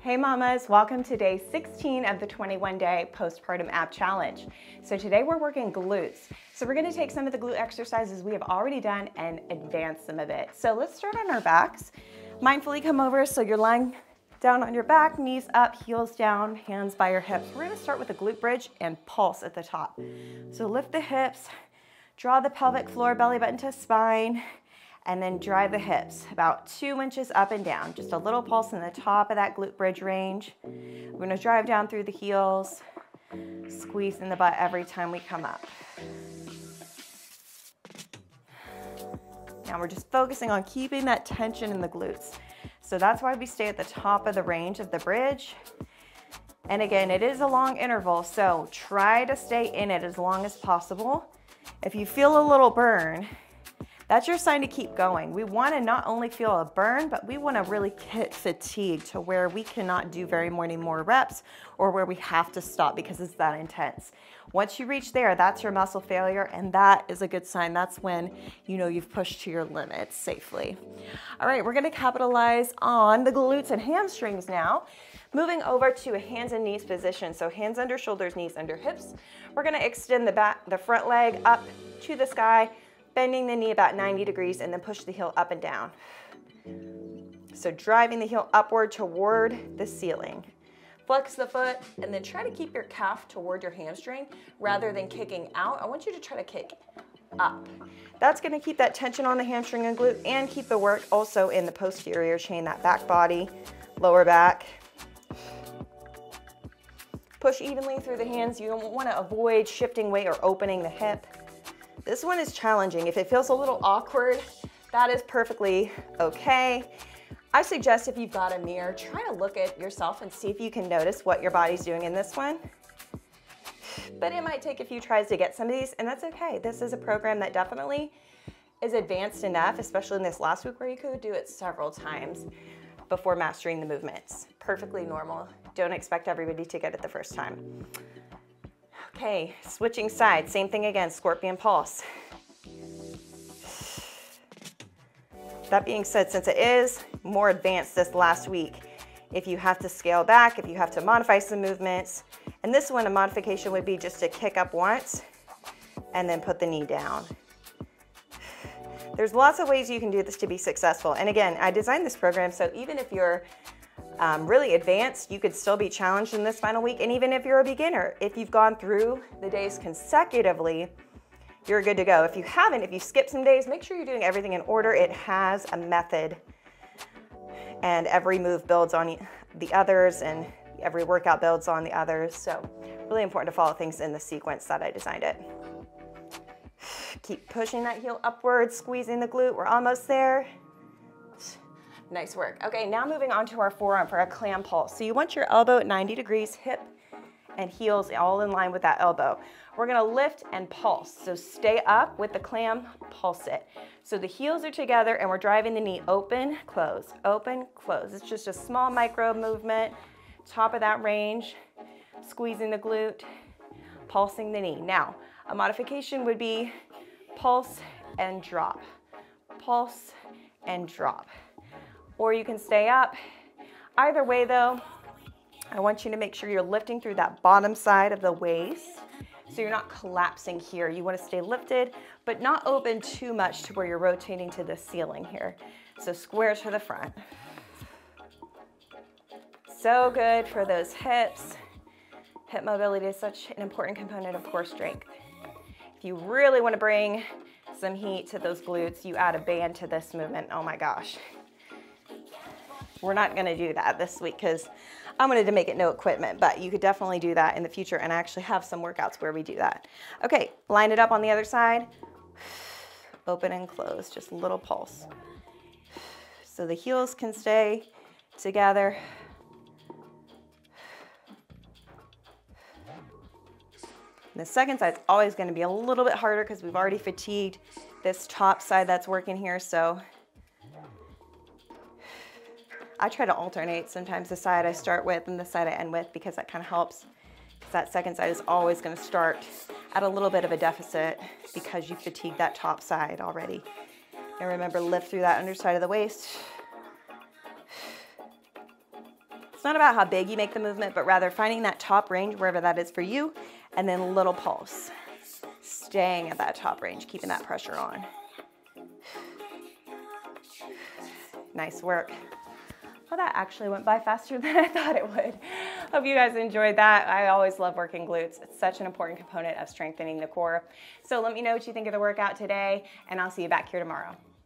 Hey mamas, welcome to day 16 of the 21-day postpartum ab challenge. So today we're working glutes. So we're gonna take some of the glute exercises we have already done and advance some of it. So let's start on our backs. Mindfully come over so you're lying down on your back, knees up, heels down, hands by your hips. We're gonna start with a glute bridge and pulse at the top. So lift the hips, draw the pelvic floor, belly button to spine, and then drive the hips about 2 inches up and down. Just a little pulse in the top of that glute bridge range. We're gonna drive down through the heels, squeeze in the butt every time we come up. Now we're just focusing on keeping that tension in the glutes. So that's why we stay at the top of the range of the bridge. And again, it is a long interval, so try to stay in it as long as possible. If you feel a little burn, that's your sign to keep going. We want to not only feel a burn, but we want to really get fatigued to where we cannot do very many more reps or where we have to stop because it's that intense. Once you reach there, that's your muscle failure, and that is a good sign. That's when you know you've pushed to your limits safely. All right, we're going to capitalize on the glutes and hamstrings now. Moving over to a hands and knees position. So hands under shoulders, knees under hips. We're going to extend the front leg up to the sky, bending the knee about 90 degrees, and then push the heel up and down. So driving the heel upward toward the ceiling. Flex the foot, and then try to keep your calf toward your hamstring rather than kicking out. I want you to try to kick up. That's gonna keep that tension on the hamstring and glute and keep the work also in the posterior chain, that back body, lower back. Push evenly through the hands. You don't wanna avoid shifting weight or opening the hip. This one is challenging. If it feels a little awkward, that is perfectly okay. I suggest if you've got a mirror, try to look at yourself and see if you can notice what your body's doing in this one. But it might take a few tries to get some of these, and that's okay. This is a program that definitely is advanced enough, especially in this last week where you could do it several times before mastering the movements. Perfectly normal. Don't expect everybody to get it the first time. Okay, switching sides, same thing again, scorpion pulse. That being said, since it is more advanced this last week, if you have to scale back, if you have to modify some movements, and this one, a modification would be just to kick up once and then put the knee down. There's lots of ways you can do this to be successful. And again, I designed this program so even if you're really advanced, you could still be challenged in this final week. And even if you're a beginner, if you've gone through the days consecutively, you're good to go. If you haven't, if you skip some days, make sure you're doing everything in order. It has a method, and every move builds on the others, and every workout builds on the others. So really important to follow things in the sequence that I designed it. Keep pushing that heel upwards, squeezing the glute. We're almost there. Nice work. Okay, now moving on to our forearm for a clam pulse. So you want your elbow at 90 degrees, hip and heels all in line with that elbow. We're gonna lift and pulse. So stay up with the clam, pulse it. So the heels are together and we're driving the knee open, close, open, close. It's just a small micro movement, top of that range, squeezing the glute, pulsing the knee. Now, a modification would be pulse and drop, pulse and drop. Or you can stay up. Either way though, I want you to make sure you're lifting through that bottom side of the waist so you're not collapsing here. You want to stay lifted, but not open too much to where you're rotating to the ceiling here. So square to the front. So good for those hips. Hip mobility is such an important component of core strength. If you really want to bring some heat to those glutes, you add a band to this movement. Oh my gosh. We're not gonna do that this week because I'm gonna make it no equipment, but you could definitely do that in the future, and I actually have some workouts where we do that. Okay, line it up on the other side. Open and close, just a little pulse. So the heels can stay together. The second side is always gonna be a little bit harder because we've already fatigued this top side that's working here, so I try to alternate sometimes the side I start with and the side I end with because that kind of helps. Because that second side is always going to start at a little bit of a deficit because you fatigued that top side already. And remember, lift through that underside of the waist. It's not about how big you make the movement, but rather finding that top range, wherever that is for you, and then little pulse. Staying at that top range, keeping that pressure on. Nice work. Well, that actually went by faster than I thought it would. Hope you guys enjoyed that. I always love working glutes. It's such an important component of strengthening the core. So let me know what you think of the workout today, and I'll see you back here tomorrow.